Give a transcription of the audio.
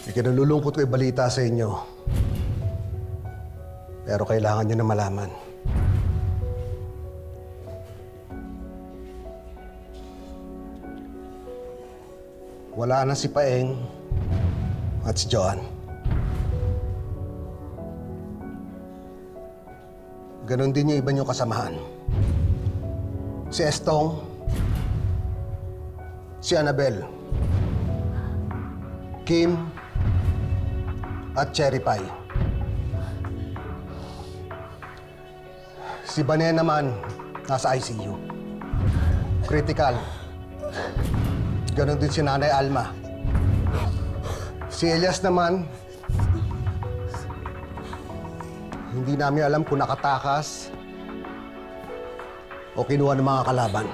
May kinalulungkot ko ibalita sa inyo. Pero kailangan nyo na malaman. Wala na si Paeng at si Joan. Ganon din yung iba niyong kasamahan. Si Estong, si Annabel, Kim, at Cherry Pie. Si Banen naman, nasa ICU. Critical. Ganon din si Nanay Alma. Si Elias naman, hindi namin alam kung nakatakas o kinuha ng mga kalaban.